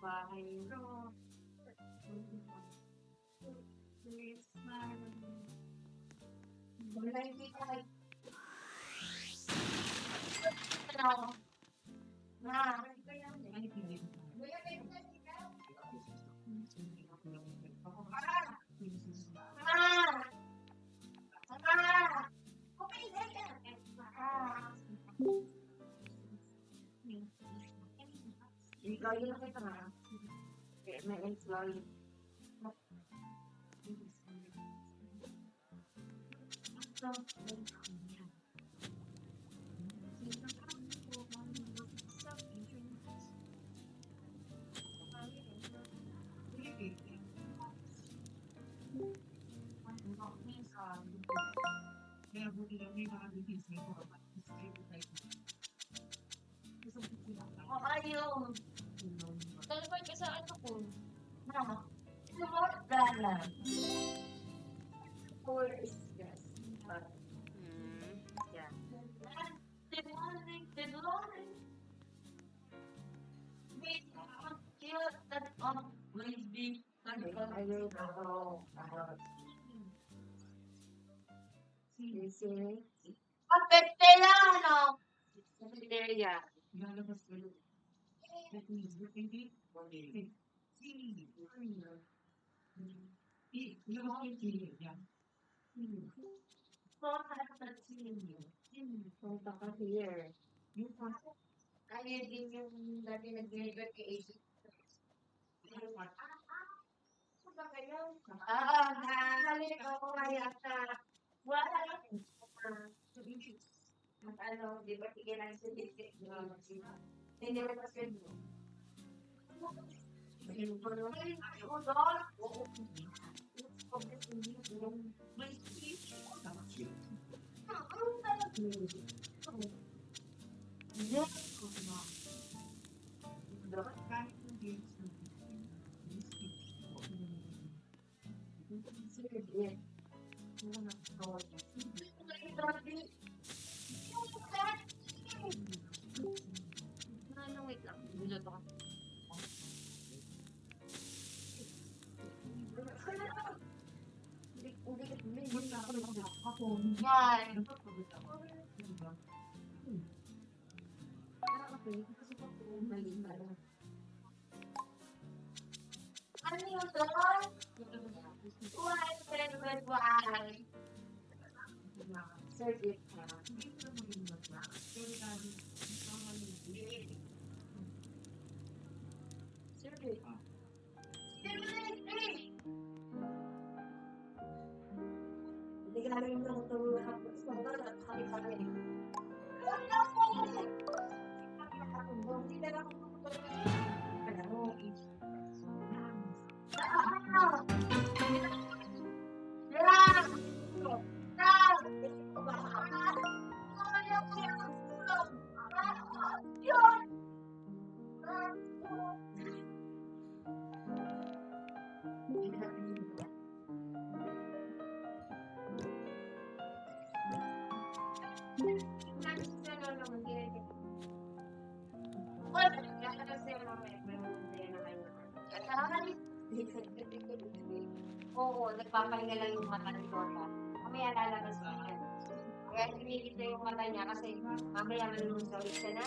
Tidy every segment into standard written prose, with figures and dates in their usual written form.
bahay ro. Wala hindi kahit. Na. Ikaw yun ang kita na. May employee. Kaya buti lang may mga business ko. Oh, ayun. Talabay ka sa ano ko. Mama. Sumordana. Four is yes. Yeah. Good morning. Good morning. Wait, cute that always be. I will go. Sini. Petelano. Petelia. Lalabas ko yun. That means we're thinking, yung mga yung yan. So, that's sini. Punta ka here. Yung pasok. Kaya din yung dati nag-deliver kay AC. Ba kayo? Halik ako kaya sa wala lang. Ano, di ba tigil ang certificate? Hindi mo pa send mo. Wait lang. Biloto ka. Yan. Ano yun doon? Why? Circuit ka. Circuit. Hindi ka namin yung tulungan ko. Kami pa rin. Wala po! Hindi na lang ako Oo, nagpapahinga lang yung mata ni Lola. Mamaya lalabas na yan. Kaya pinigit na yung mata niya kasi mamaya malulungawit siya na.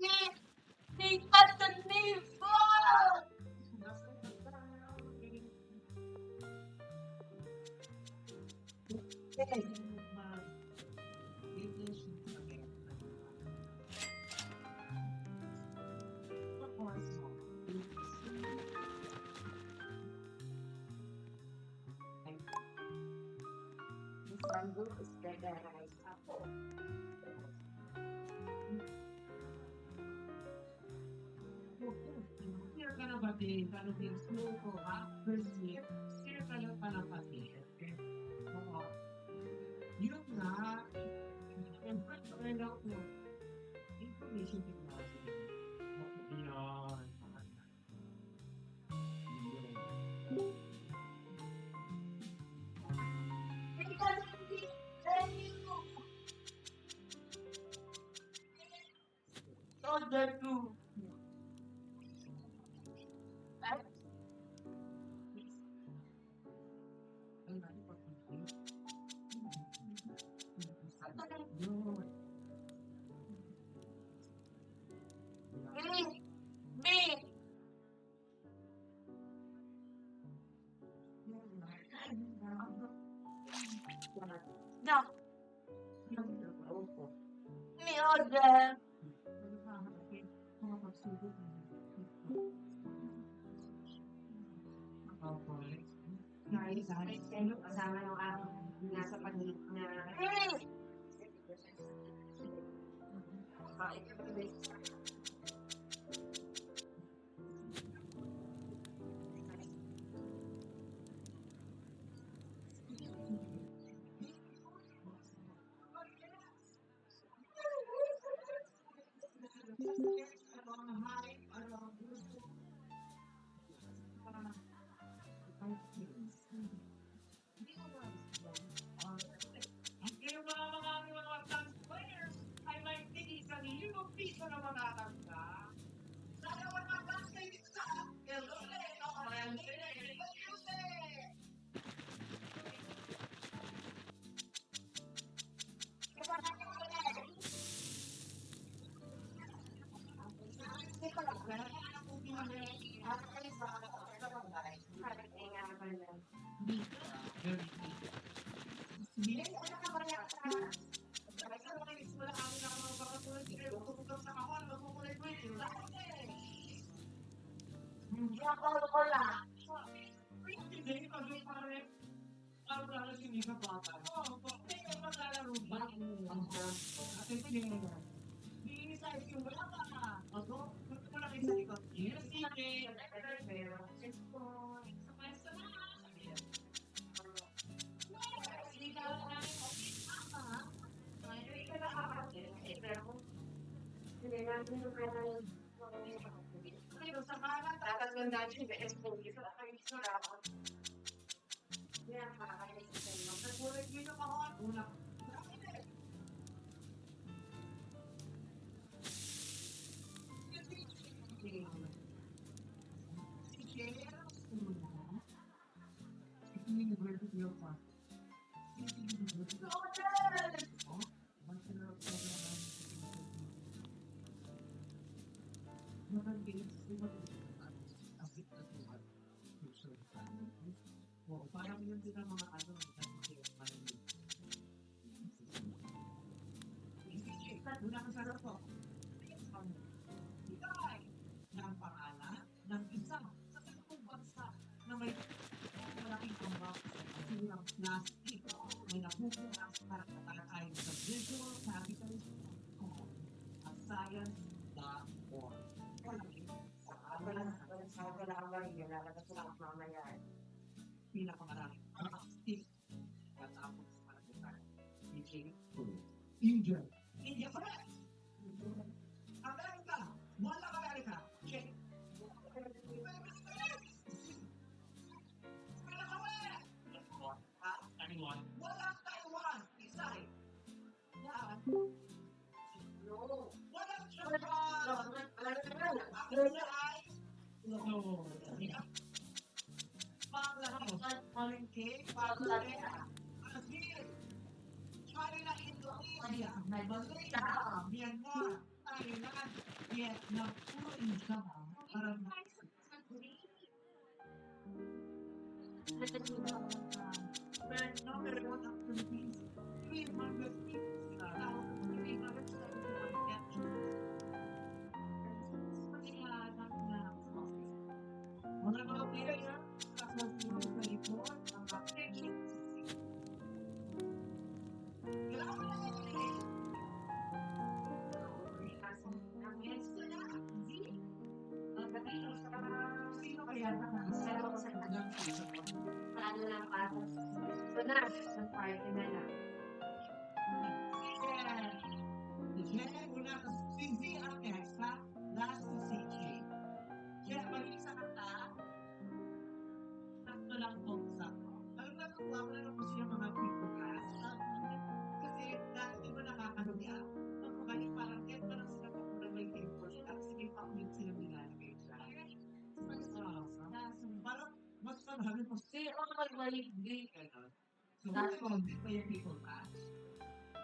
Yes! They got the name for! Sandal is gagarais ako. Sir ka na ba din? Paano din school ko ha? First year, sir ka na pala pati. Oo. Yun na. And find out mo. Information technology. Yan. that too. Me. No. Me order. Kasama ng araw nasa pag na parang yun din ang mga ano, una ka sa rato. Ikay ng pangalan ng isa sa sakong bansa na may malaking tambak sa silang plastic. May napupunas para katakay sa visual capitalism at science.org. sa kalawang yun, lalabas lang mamaya. Pinakamaraming plastic katapos sa pagkakas. India. India pa rin! Amerika! Wala Amerika! Check! Taiwan! Wala Taiwan! Isay! Yan! No. Wala Japan! Brunei! No! Bangladesh! Palengke! Bangladesh! Brazil! China, Indonesia, Malaysia, Myanmar, Thailand, Vietnam, puro Asia ba? Parang no, pero what ang Philippines? 350,000 mga pera sa mga report, mga pensions, Paano lang para ito na, sa party na lang. Una ka CZ ang next, last to CJ. Kaya mag-isa ka ta, sakto lang po sakto. Alam na kung wala na po siya mga people class. Kasi dahil di ba nakakaluya, pag kumalik parang get pa lang sila kung may people class. Hindi, gano'n. So, ngayon, di ba yung people patch?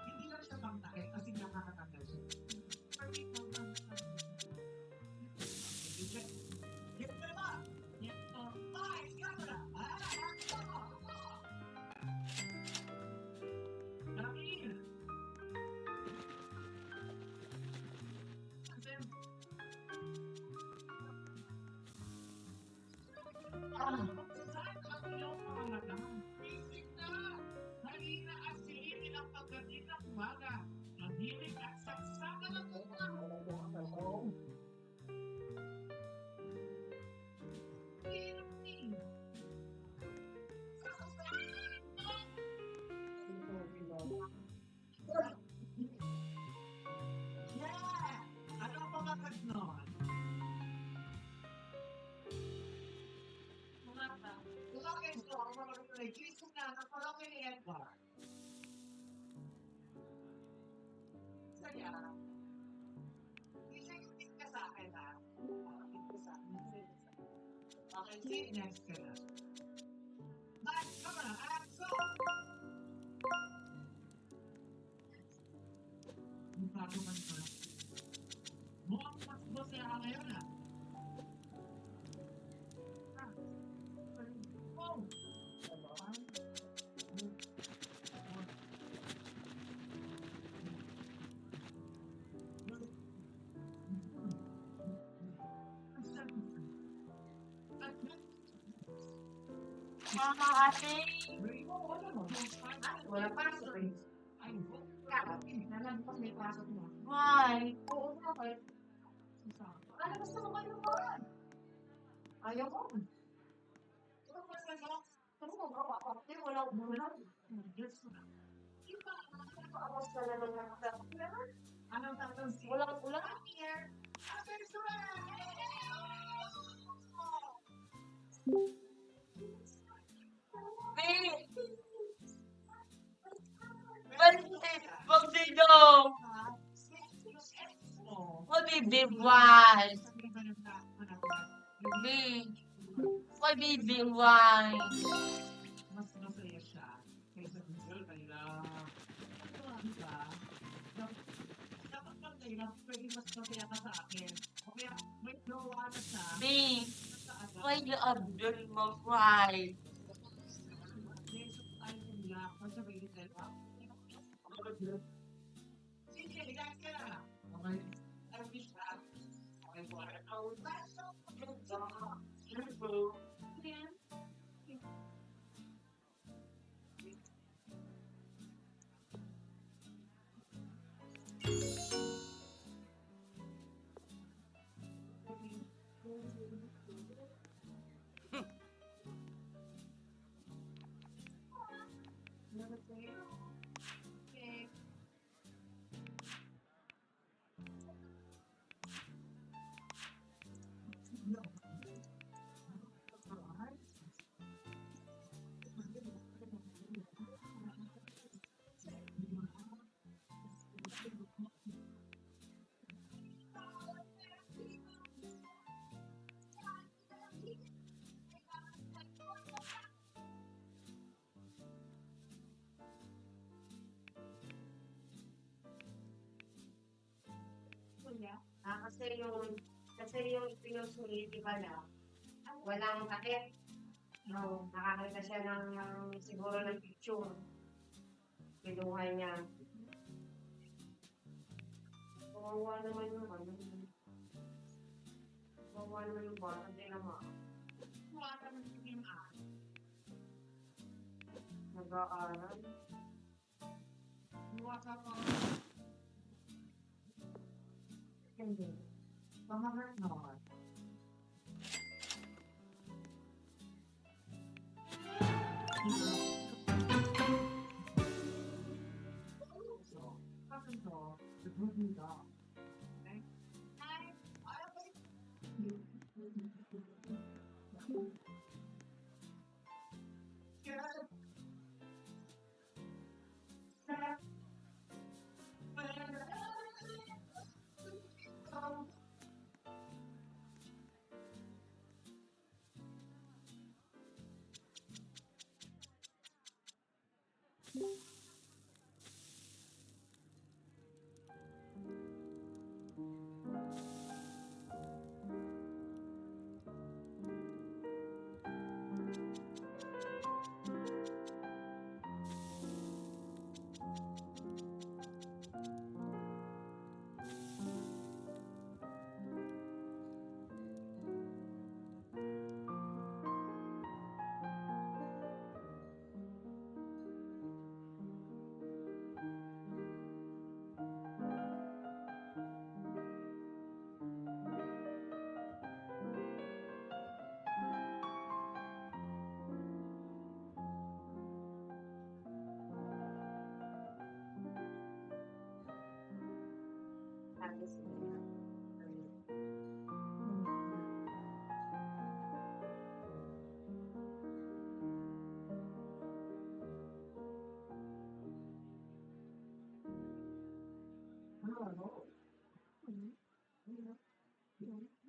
Hindi lang siya pangtakit kasi nakakatanggal siya. For people patch, get them up! Get up! Bye! Camera! Nakakil! Kasi, saan ang iyong mga mata? Basic na! Halina at silipin ang pagdating ng umaga. Mahilig at saksaka ng umaga. Yeah! Ano ang pamagat nun? Wala kayo ito, ang pamagat nun ay Jason na, naparang kay Edward. Saya. Hindi ka sa akin, ha? Hindi ka sa akin. Okay, see, next ka na. Back, camera, action! Yung bago man ko. Mukhang mas bosya ka ngayon, ha? Oh! Mga ate. Wala pasok eh. Nalabas may pasok mo. Why? Oo nga kayo. Ano gusto mo kayo ba? Ayaw ko. Ano ba sa iyo? Ano mo ba ako? Wala ko muna. Diyos ko na. Ako sa lalong nakakasakit. Anong tatang si? Wala ka here. Wag dito. Wag bibigwan. Wag bibigwan. Mas masaya siya kaysa dun sa kanila. Diba? Dapat lang kayo, pwede mas masaya ka sa akin. O kaya, may jowa na siya. B. Sa agad. Why you Abdul mag-cry? Ayaw ko nila. Masabi din nila. Sige, ligas ka na. Okay. Arvis na. Okay po. Okay. Kasi yung pinusuliti ba na, walang takip. No, nakakita siya ng siguro ng picture. Kinuha niya. Kawawa naman yung ano. Kawawa naman yung bata. Hindi naman. Wala naman yung Nag-aaral. Wala ka. Hindi. Pamagat naman. So, bakit to? Nagbubuhin ka. Okay? Ano?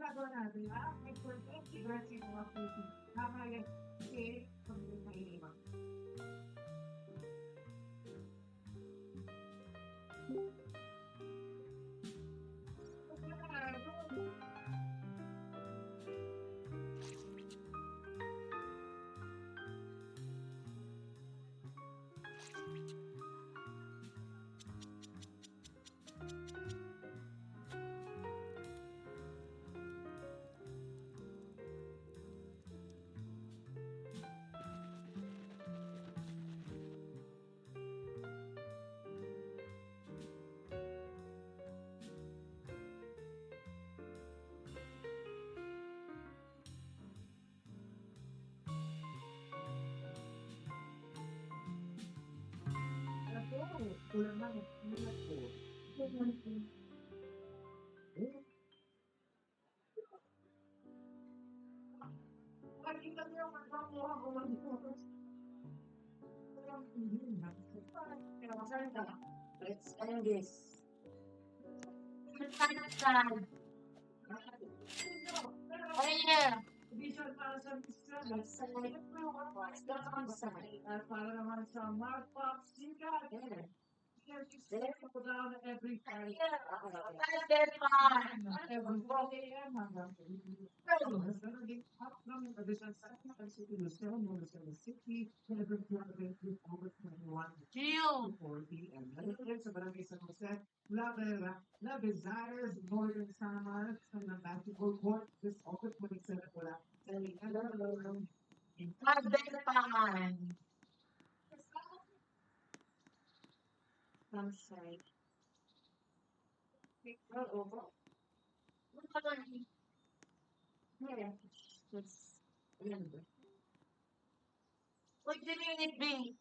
Gagawa natin, may purpose, diverse yung mga puso. Tama yan, kasi pag may iba. Ako, kulang lang, kulang ko. Makikita niyo ang magmamukha ko ng photos. Walang hindi na. Pero masalita. Let's end this. Sad. Ayun. Visual para sa mission. Sad. At para naman sa Mark Pop Sikat. Share ko down every Friday. Every 4 a.m. hanggang 8 p.m. Naging upcoming edition sa Constitution, Municipal City, Celebrate over 21 Jill. to 4 p.m. Naging sa Barangay San Jose, La Desires, Northern Samar, sa basketball court, this August 27 wala. Magdepan. I'm sorry. Over. Yeah. What do you need be?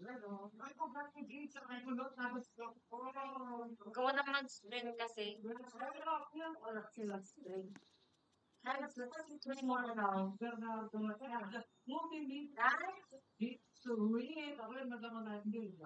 Ay, kung bakit yung sa may kulot na gusto ko. Gawa naman mag-string kasi. Wala silang string. Hanap na kasi 3 more now. Bernardo, moving me, Guys, it's sweet. Ako yung madama na hindi.